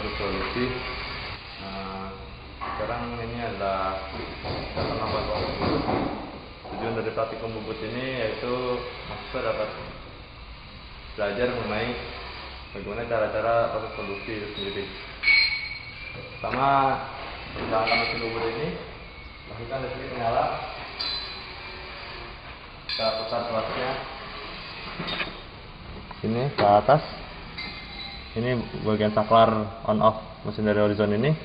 proses solusi. Sekarang ini adalah penambahan bubut. Tujuan dari praktikum bubut ini yaitu mahasiswa dapat belajar mengenai bagaimana cara-cara proses solusi itu sendiri. Pertama, menggunakan mesin bubut ini, pastikan listrik menyala. Kita putar kelasnya ini ke atas. Ini bagian saklar on off mesin dari Horizon ini.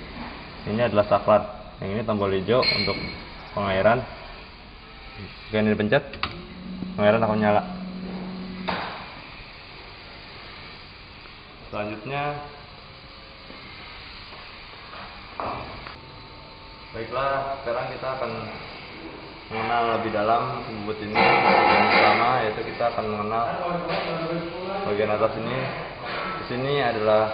Ini adalah saklar. Yang ini tombol hijau untuk pengairan. Jika ini dipencet, pengairan akan nyala. Selanjutnya, baiklah, sekarang kita akan mengenal lebih dalam bubut ini. Yang pertama yaitu kita akan mengenal bagian atas ini. Di sini adalah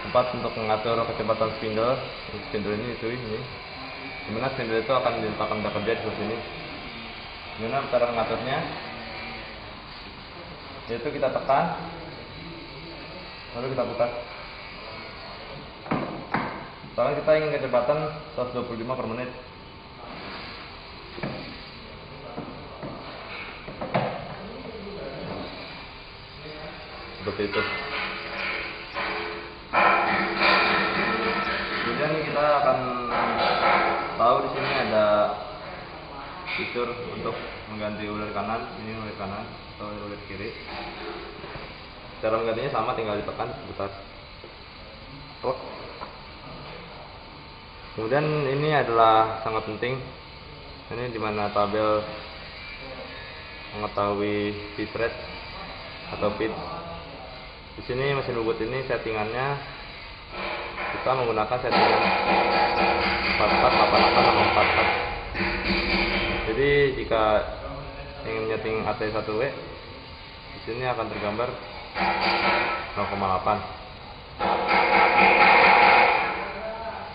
tempat untuk mengatur kecepatan spindle. Spindle ini ini. Dimana spindle itu akan diletakkan bekerja di sini. Gimana cara mengaturnya? Yaitu kita tekan, lalu kita putar. Sekarang kita ingin kecepatan 125 per menit. Seperti itu. Kemudian kita akan tahu di sini ada fitur untuk mengganti ulir kanan. Ini ulir kanan atau ulir kiri. Cara menggantinya sama, tinggal ditekan putar. Kemudian ini adalah sangat penting. Ini dimana tabel mengetahui pitch rate atau pitch. Di sini mesin bubut ini settingannya kita menggunakan settingan 4488 Jadi jika ingin nyeting AT1W, di sini akan tergambar 0,8.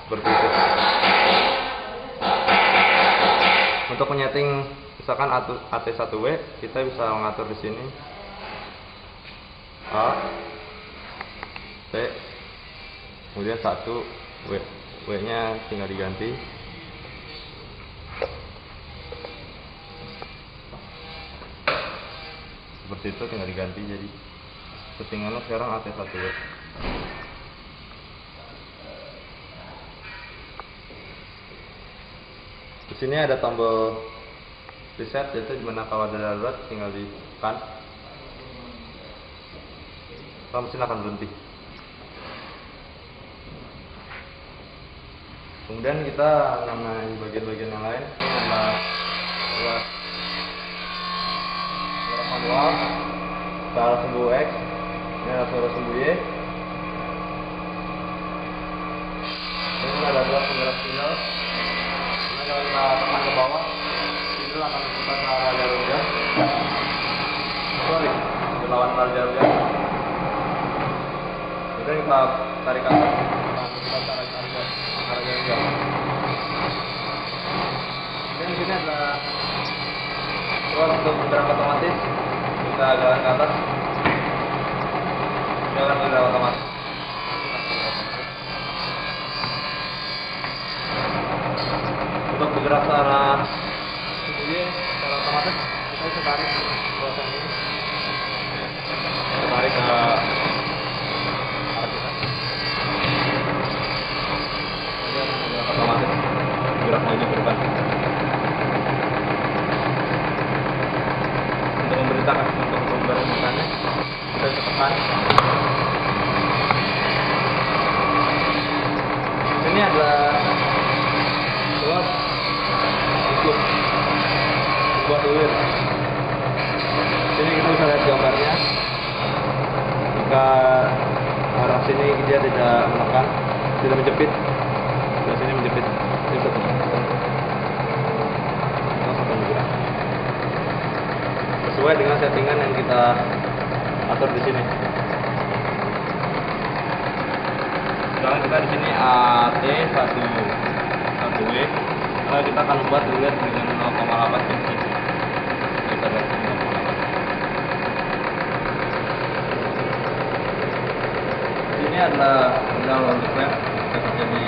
Seperti itu. Untuk menyeting misalkan AT1W, kita bisa mengatur di sini A, T, kemudian 1 W. W-nya tinggal diganti. Seperti itu, tinggal diganti. Jadi settingannya sekarang AT1W. Di sini ada tombol reset, yaitu dimana kalau ada darurat tinggal ditekan, mesin akan berhenti. Kemudian kita mengenai bagian-bagian yang lain. Ini adalah suara manual, suara sumbu X, ini adalah suara sumbu Y. Ini ada dua penggerak spindle. Ini kalau kita tekan ke bawah, spindle akan berputar ke arah jalur gas. Berlawan ke arah jalur gas. Kemudian kita tarik ke atas, kita tarik ke arah jalur gas. Dan di sini ada ruang untuk bergerak otomatis. Kita jalan ke atas, jalan bergerak otomatis. Untuk bergerak secara otomatis, kita bisa tarik ruang ini, tarik ke arah kita. Otomatis gerak maju ke depan. Untuk memberitakan untuk pemberitakannya, kita bisa tekan. Ini adalah buat untuk buat ulir. Sini kita bisa lihat gambarnya. Jika arah sini dia tidak menekan, tidak menjepit. Di sini menjepit, ini satu bergerak sesuai dengan settingan yang kita atur di sini. Sekarang kita di sini AT1W. Kalau kita akan membuat ulir dengan 0,8 cm. Kita lihat 0,8. Ini adalah pedal untuk rem jika terjadi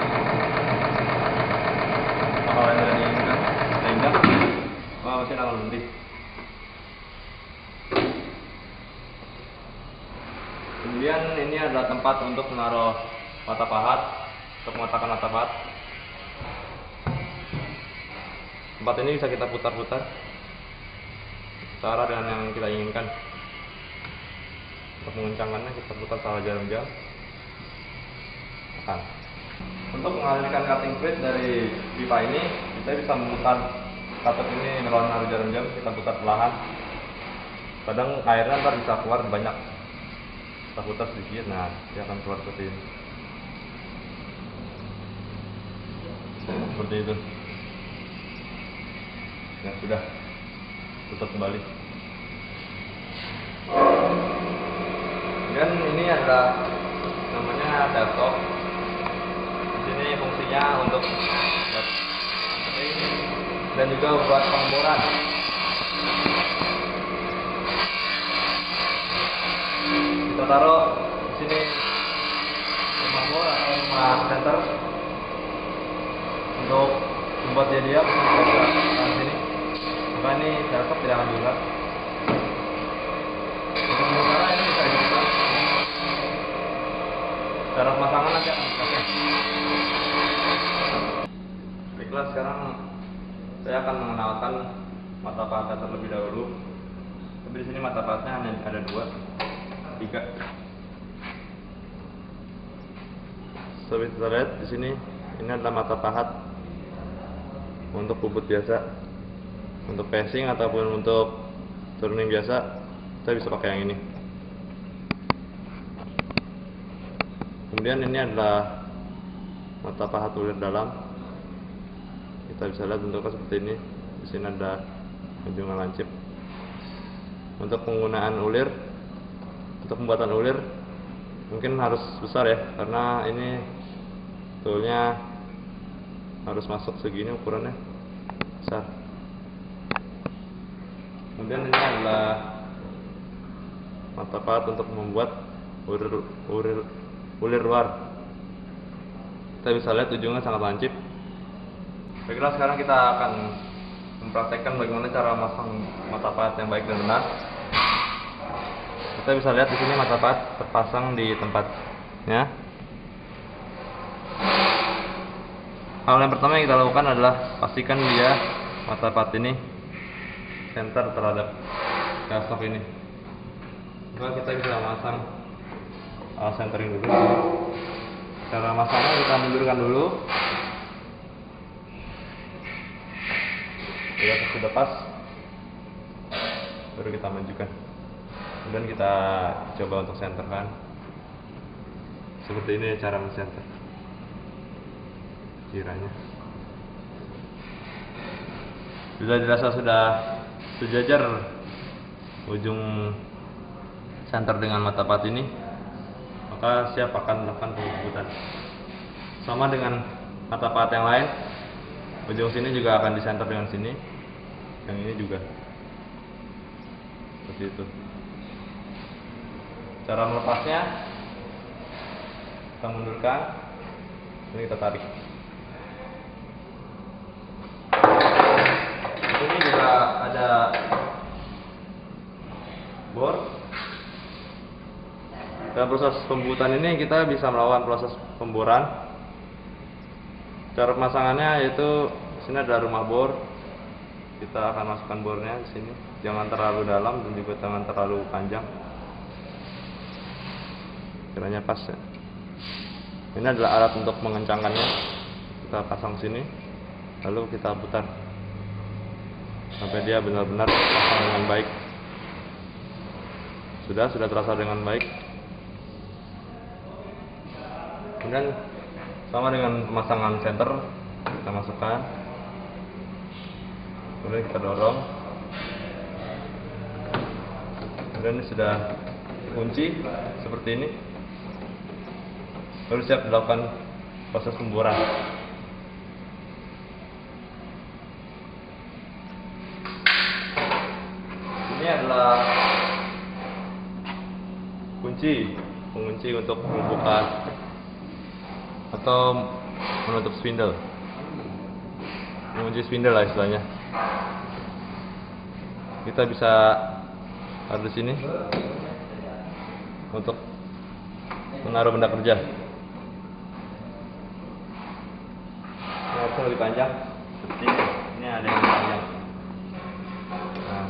hal yang tidak diinginkan, sehingga mesin akan berhenti. Kemudian ini adalah tempat untuk menaruh mata pahat, untuk meletakkan mata pahat. Tempat ini bisa kita putar-putar setara dengan yang kita inginkan. Untuk mengencangkannya kita putar secara jarum jam. Untuk mengalirkan cutting fluid dari pipa ini, kita bisa memutar katup ini melawan arus jarum jam, kita putar perlahan. Kadang airnya ntar bisa keluar banyak. Kita putar sedikit, nah dia akan keluar seperti ini. Seperti itu. Ya sudah, tutup kembali. Dan ini adalah namanya desktop. Di sini fungsinya untuk buat dan juga buat pengeboran. Kita taruh di sini rumah bor atau rumah center untuk membuat dia diam. Di sini, maka ini desktop tidak akan diulat. Untuk sementara ini bisa dibuka. Cara pemasangan nanti akan dipakai. Baiklah, sekarang saya akan mengenalkan mata pahat terlebih dahulu. Tapi di sini mata pahatnya hanya ada 2, 3. Seperti kita lihat di sini, ini adalah mata pahat untuk bubut biasa, untuk passing ataupun untuk turning biasa. Kita bisa pakai yang ini. Kemudian ini adalah mata pahat ulir dalam. Kita bisa lihat bentuknya seperti ini. Di sini ada ujungnya lancip. Untuk penggunaan ulir, untuk pembuatan ulir mungkin harus besar ya, karena ini toolnya harus masuk segini ukurannya besar. Kemudian ini adalah mata pahat untuk membuat ulir luar. Kita bisa lihat ujungnya sangat lancip. Baiklah, sekarang kita akan mempraktekkan bagaimana cara memasang mata pahat yang baik dan benar. Kita bisa lihat di sini mata pahat terpasang di tempatnya. Hal yang pertama yang kita lakukan adalah pastikan dia mata pahat ini center terhadap gasok ini. Maka kita bisa memasang centering dulu. Cara masangnya kita mundurkan dulu. Bila sudah pas, baru kita majukan. Kemudian kita coba untuk centerkan. Seperti ini cara men-center. Kiranya. Bila dirasa sudah sejajar ujung center dengan mata pahat ini, maka siap akan melakukan pembubutan. Sama dengan mata pahat yang lain, ujung sini juga akan disenter dengan sini, yang ini juga seperti itu. Cara melepasnya, kita mundurkan, ini kita tarik. Ini juga ada bor. Dalam proses pembubutan ini kita bisa melakukan proses pemboran. Cara pemasangannya yaitu sini ada rumah bor. Kita akan masukkan bornya di sini. Jangan terlalu dalam dan juga jangan terlalu panjang. Kiranya pas ya. Ini adalah alat untuk mengencangkannya. Kita pasang sini, lalu kita putar sampai dia benar-benar terpasang dengan baik. Sudah terasa dengan baik. Kemudian sama dengan pemasangan center, kita masukkan, kemudian kita dorong, kemudian ini sudah dikunci seperti ini, baru siap dilakukan proses pemboran. Ini adalah pengunci untuk membuka atau menutup spindle, mengunci spindle lah istilahnya. Kita bisa taruh di sini untuk menaruh benda kerja. Ini harusnya lebih panjang, seperti ini ada yang panjang. Nah,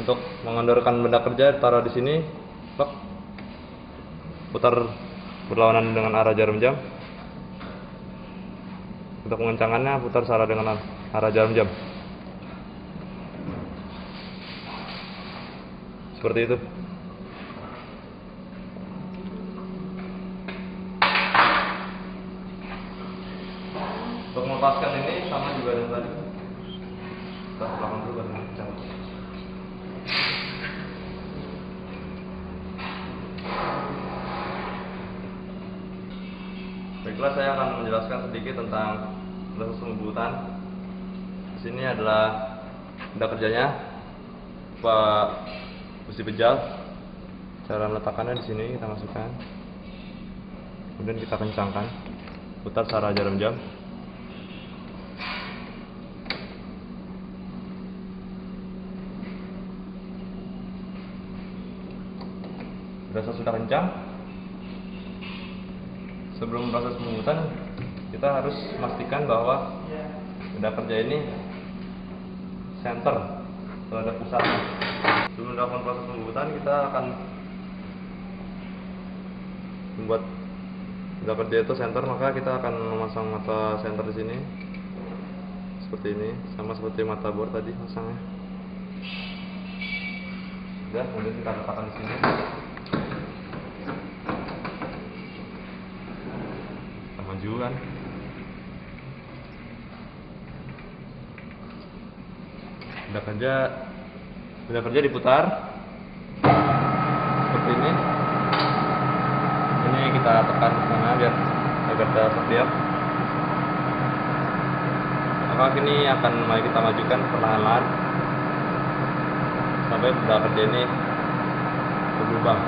untuk mengendorkan benda kerja taruh di sini, plak, putar berlawanan dengan arah jarum jam. Untuk mengencangannya putar searah dengan arah jarum jam. Seperti itu. Untuk melepaskan ini sama juga dengan tadi. Kita belakang dulu baru kencang. Baiklah, saya akan menjelaskan sedikit tentang proses pembuatan. Di sini adalah benda kerjanya, besi pejal. Cara meletakkannya di sini kita masukkan, kemudian kita kencangkan, putar searah jarum jam. Berasa sudah kencang. Sebelum proses pembuatan, kita harus memastikan bahwa benda kerja ini center, terhadap pusatnya. Sebelum melakukan proses pembuatan, kita akan membuat benda kerja itu center, maka kita akan memasang mata center di sini, seperti ini, sama seperti mata bor tadi masangnya. Udah, kemudian kita letakkan di sini. Majuan. Benda kerja diputar seperti ini. Ini kita tekan ke sana biar agar terdiam. Maka ini akan mulai kita majukan perlahan-lahan sampai benda kerja ini berlubang.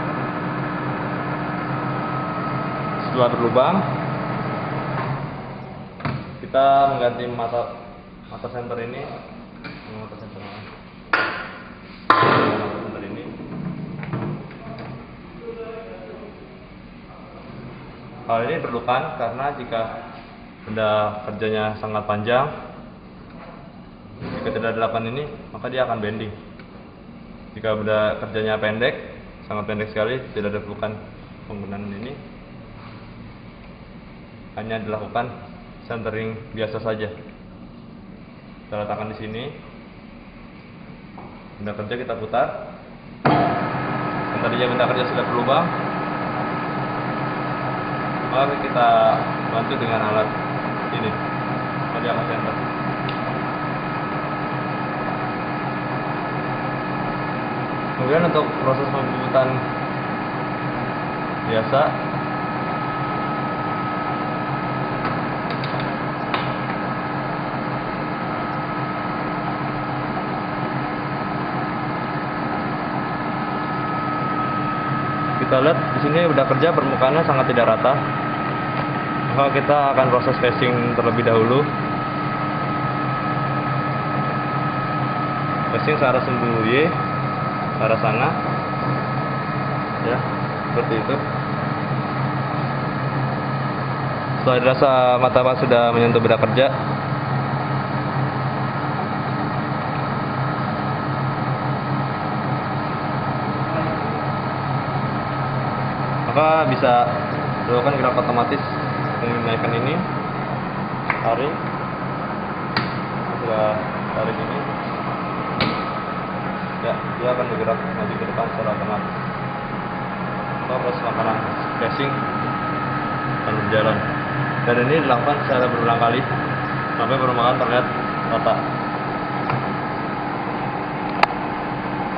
Setelah berlubang, kita mengganti mata center ini, mata center ini. Hal ini diperlukan karena jika benda kerjanya sangat panjang, jika tidak dilakukan ini, maka dia akan bending. Jika benda kerjanya pendek, sangat pendek sekali, tidak diperlukan penggunaan ini, hanya dilakukan centering biasa saja. Kita letakkan di sini. Benda kerja kita putar. Dan tadinya benda kerja sudah berlubang, maka kita bantu dengan alat ini. Dia akan center. Kemudian untuk proses pembuatan biasa, kita lihat di sini benda kerja permukaannya sangat tidak rata, maka kita akan proses facing terlebih dahulu. Facing searah sumbu Y, ke arah sana, ya, seperti itu. Setelah dirasa mata Pak sudah menyentuh benda kerja, maka bisa dilakukan gerak otomatis menaikkan ini, tarik, sudah tarik ini, ya, dia akan bergerak maju ke depan secara otomatis. Maka proses makanan facing akan berjalan, dan ini dilakukan secara berulang kali sampai permukaan terlihat rata.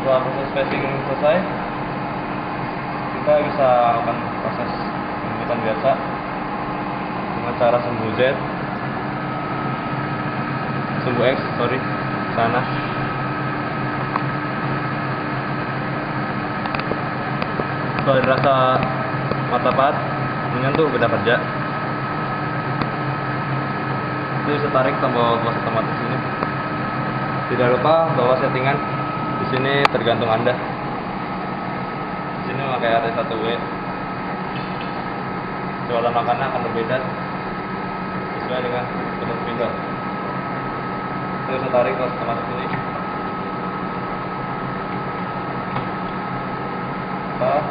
Setelah proses facing selesai, kita bisa melakukan proses pembuatan biasa dengan cara sumbu Z, sumbu X, sana. Setelah dirasa mata pahat menyentuh benda kerja, itu bisa tarik tombol close otomatis ini. Tidak lupa bahwa settingan di sini tergantung Anda. Di sini memakai RT1W. Jualan makanan akan berbeda sesuai dengan bentuk spindle. Kita bisa tarik close otomatis ini. Close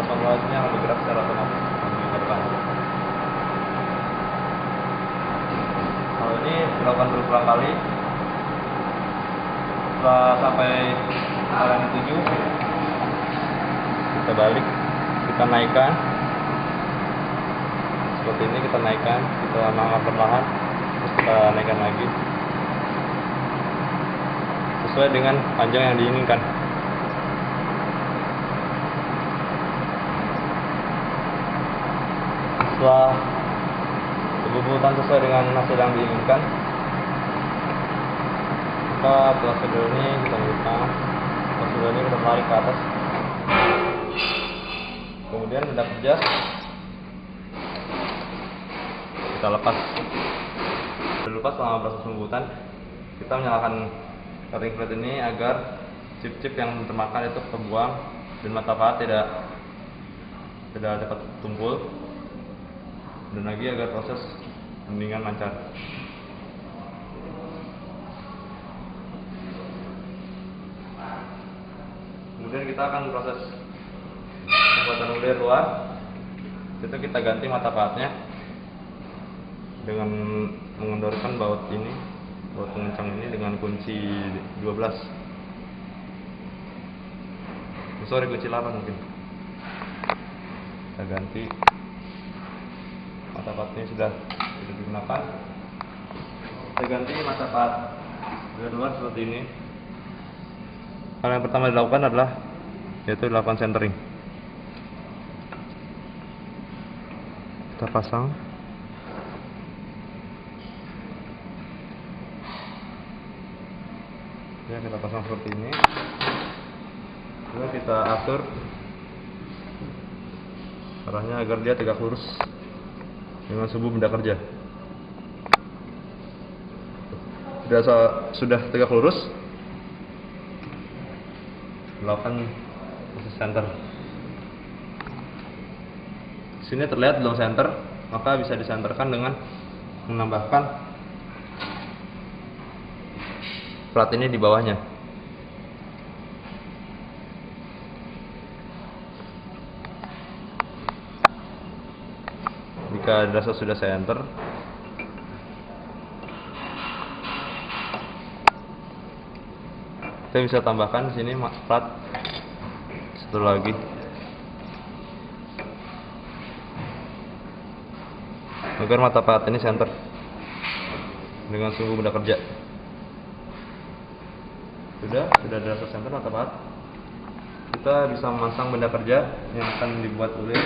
otomatisnya akan bergerak secara otomatis ke depan. Hal ini dilakukan berulang kali. Setelah sampai hal yang dituju, kita balik, kita naikkan seperti ini, kita naikkan, kita angkat perlahan, terus kita naikkan lagi sesuai dengan panjang yang diinginkan. Setelah kebubutan sesuai dengan hasil yang diinginkan, kita prosedur ini kita buka, prosedur ini kita tarik ke atas, kemudian benda kerja kita lepas. Terlepas selama proses pembuatan, kita menyalakan cutting plate ini agar chip-chip yang termakan itu terbuang dan mata pahat tidak dapat tumpul, dan lagi agar proses pendinginan lancar. Kemudian kita akan proses pembuatan ulir luar. Itu kita ganti mata pahatnya dengan mengendorkan baut ini, baut pengencang ini dengan kunci 12. Sorry, kunci 8 mungkin. Kita ganti. Mata pahatnya sudah digunakan. Kita ganti mata pahat luar seperti ini. Hal yang pertama dilakukan adalah dilakukan centering. Kita pasang. Ya, kita pasang seperti ini. Lalu kita atur arahnya agar dia tegak lurus dengan subuh benda kerja. Sudah tegak lurus, lakukan proses center. Di sini terlihat belum center, maka bisa disenterkan dengan menambahkan plat ini di bawahnya. Jika dirasa sudah center, kita bisa tambahkan di sini plat satu lagi. Agar mata pahat ini center dengan sungguh benda kerja. Sudah dirasa center mata pahat. Kita bisa memasang benda kerja yang akan dibuat ulir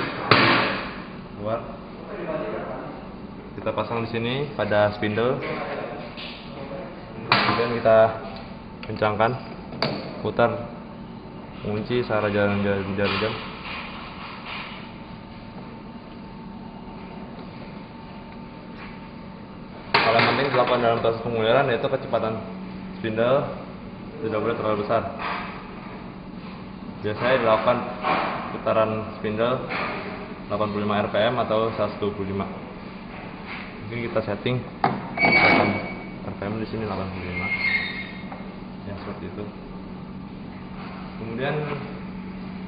luar. Kita pasang di sini pada spindle. Kemudian kita kencangkan, putar kunci secara jalan-jalan. Hal yang penting dilakukan dalam proses penguliran yaitu kecepatan spindle tidak boleh terlalu besar. Biasanya dilakukan putaran spindle 85 rpm atau 125. Mungkin kita setting rpm di sini 85. Ya, seperti itu. Kemudian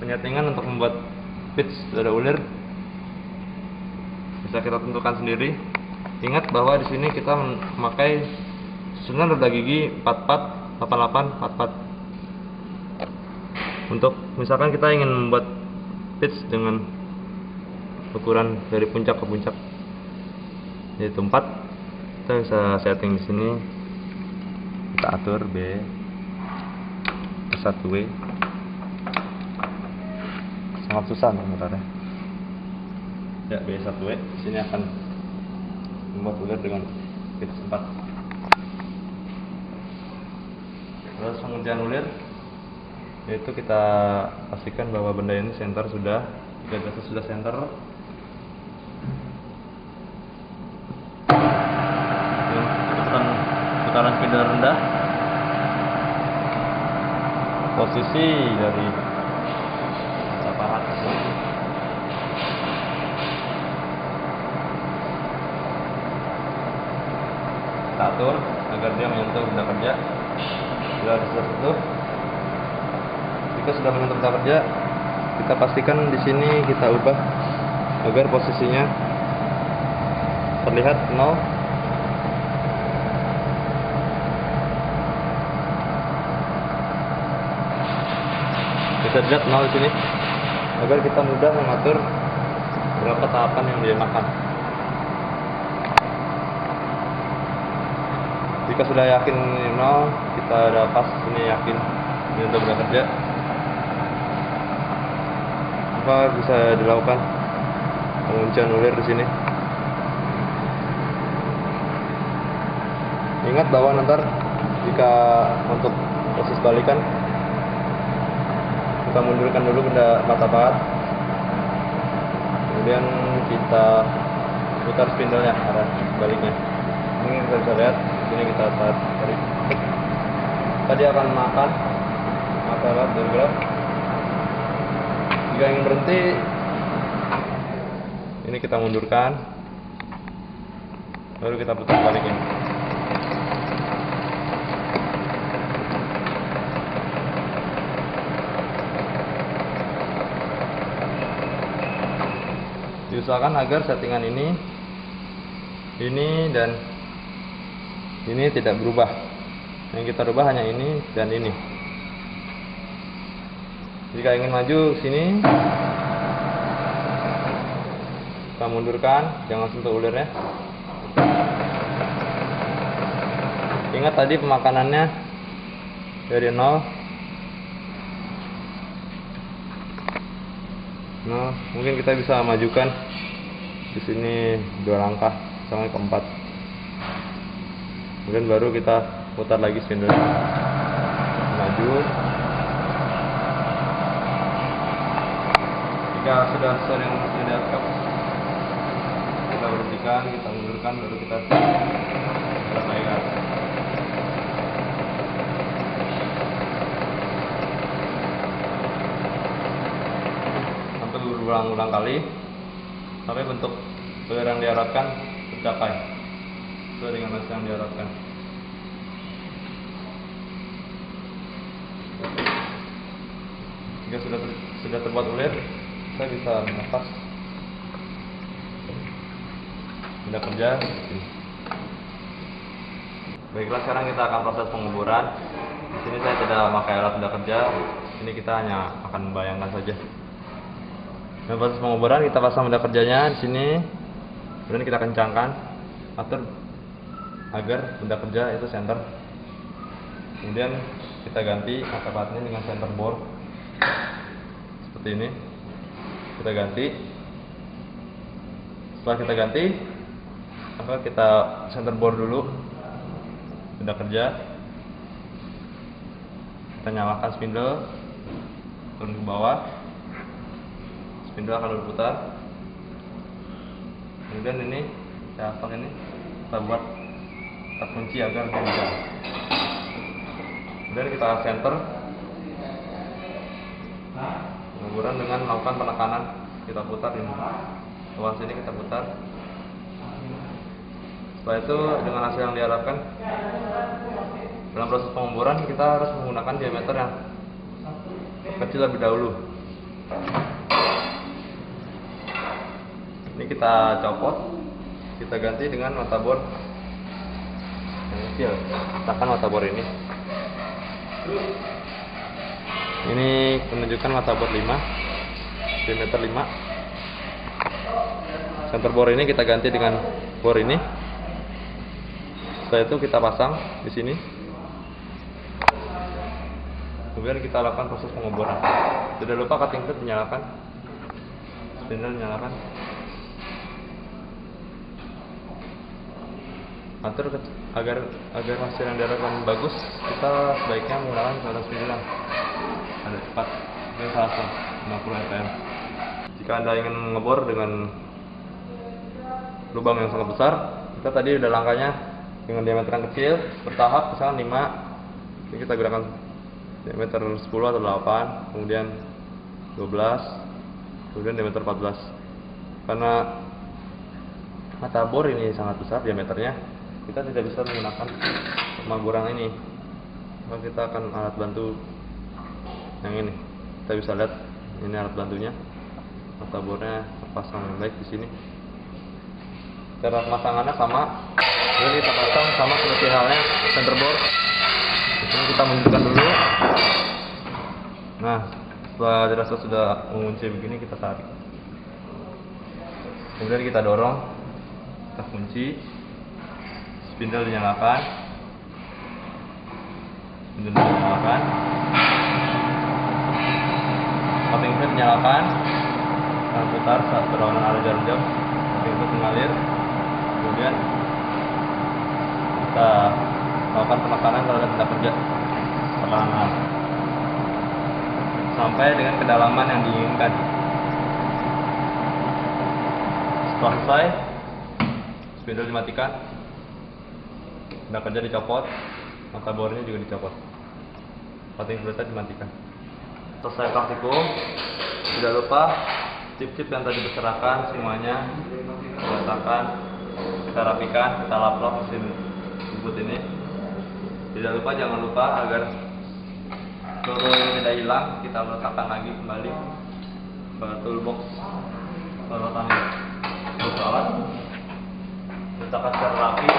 penyetingan untuk membuat pitch dada ulir bisa kita tentukan sendiri. Ingat bahwa di sini kita memakai susunan roda gigi 44, 88, 44. Untuk misalkan kita ingin membuat pitch dengan ukuran dari puncak ke puncak yaitu 4, kita bisa setting di sini. Kita atur B1W. Sangat susah sebenarnya. Ya, B1W di sini akan membuat ulir dengan pitch 4. Terus pengujian ulir yaitu kita pastikan bahwa benda ini center sudah, Jika gas sudah center, tekan putaran spindle rendah. Posisi dari mata pahat kita atur agar dia menyentuh benda kerja. Bila sudah sentuh, jika sudah menyentuh benda kerja, kita pastikan di sini kita ubah agar posisinya terlihat 0. Bisa dilihat 0 di sini agar kita mudah mengatur berapa tahapan yang dia makan. Jika sudah yakin 0, kita ada pas ini yakin ini untuk bekerja, maka bisa dilakukan penguncian ulir di sini. Ingat bahwa nanti jika untuk proses balikan, kita mundurkan dulu benda mata pahat, kemudian kita putar spindlenya arah baliknya. Mungkin kita bisa lihat sini, kita tarik, tadi akan makan mata pahat bergerak. Jika ingin berhenti, ini kita mundurkan, baru kita putar baliknya. Diusahakan agar settingan ini dan ini tidak berubah. Yang kita rubah hanya ini dan ini. Jika ingin maju sini, kita mundurkan, jangan sentuh ulirnya. Ingat tadi pemakanannya dari 0. Nah, mungkin kita bisa majukan di sini 2 langkah sampai ke 4. Kemudian baru kita putar lagi spindle. Maju. Jika sudah sesuai dengan yang diharapkan, kita berhentikan, kita mundurkan, baru kita putar lagi ke atas. Berulang-ulang kali sampai bentuk ulir yang diharapkan tercapai sesuai dengan hasil yang diharapkan. Jika sudah terbuat ulir, saya bisa melepas benda kerja. Baiklah, sekarang kita akan proses penguburan. Di sini saya tidak memakai alat benda kerja. Ini kita hanya akan membayangkan saja. Nah, proses penguburan kita pasang benda kerjanya di sini, kemudian kita kencangkan, atur agar benda kerja itu center. Kemudian kita ganti mata pahatnya dengan center bore seperti ini. Kita ganti. Setelah kita ganti, maka kita center bore dulu benda kerja. Kita nyalakan spindle, turun ke bawah. Spindle akan berputar. Kemudian ini capak ini kita buat terkunci agar dia bisa. Kemudian kita center penguburan dengan melakukan penekanan. Kita putar ini, luas sini kita putar. Setelah itu dengan hasil yang diharapkan, dalam proses penguburan kita harus menggunakan diameter yang kecil lebih dahulu. Ini kita copot, kita ganti dengan mata bor yang kecil. Letakkan mata bor ini. Ini menunjukkan mata bor 5, diameter 5. Center bor ini kita ganti dengan bor ini. Setelah itu kita pasang di sini. Kemudian kita lakukan proses penguburan. Tidak lupa cutting plate dinyalakan, spindle dinyalakan. Atur agar hasil yang diharapkan bagus, kita sebaiknya menggunakan saluran spindle yang ada cepat, ini 50 rpm. Jika Anda ingin ngebor dengan lubang yang sangat besar, kita tadi udah langkahnya dengan diameter yang kecil, bertahap, misalkan 5. Ini kita gunakan diameter 10 atau 8, kemudian 12, kemudian diameter 14. Karena mata bor ini sangat besar diameternya, kita tidak bisa menggunakan pemaburan ini. Maka kita akan alat bantu yang ini. Kita bisa lihat ini alat bantunya. Mata bornya terpasang baik di sini. Cara pemasangannya sama. Jadi kita pasang sama seperti halnya center bor. Di sini kita munculkan dulu. Nah, setelah dirasa sudah mengunci begini, kita tarik. Kemudian kita dorong, kita kunci. Spindle dinyalakan. Spindle dinyalakan. Cutting plate dinyalakan. Kita putar saat berlawanan arah jarum jam. Cutting plate mengalir. Kemudian kita melakukan penekanan terhadap benda kerja perlahan sampai dengan kedalaman yang diinginkan. Setelah selesai, spindle dimatikan, benda kerja dicopot, mata bornya juga dicopot, cutting plate dimatikan. Selesai praktikum, tidak lupa tip-tip yang tadi berserakan semuanya letakkan, kita rapikan, kita lap-lap mesin bubut ini. Tidak lupa, jangan lupa agar peluru ini tidak hilang, kita letakkan lagi kembali ke toolbox perawatan alat, letakkan secara rapi.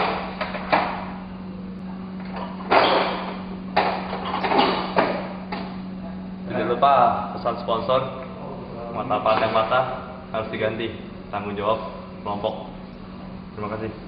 Tidak lupa pesan sponsor, mata part yang patah harus diganti, tanggung jawab kelompok. Terima kasih.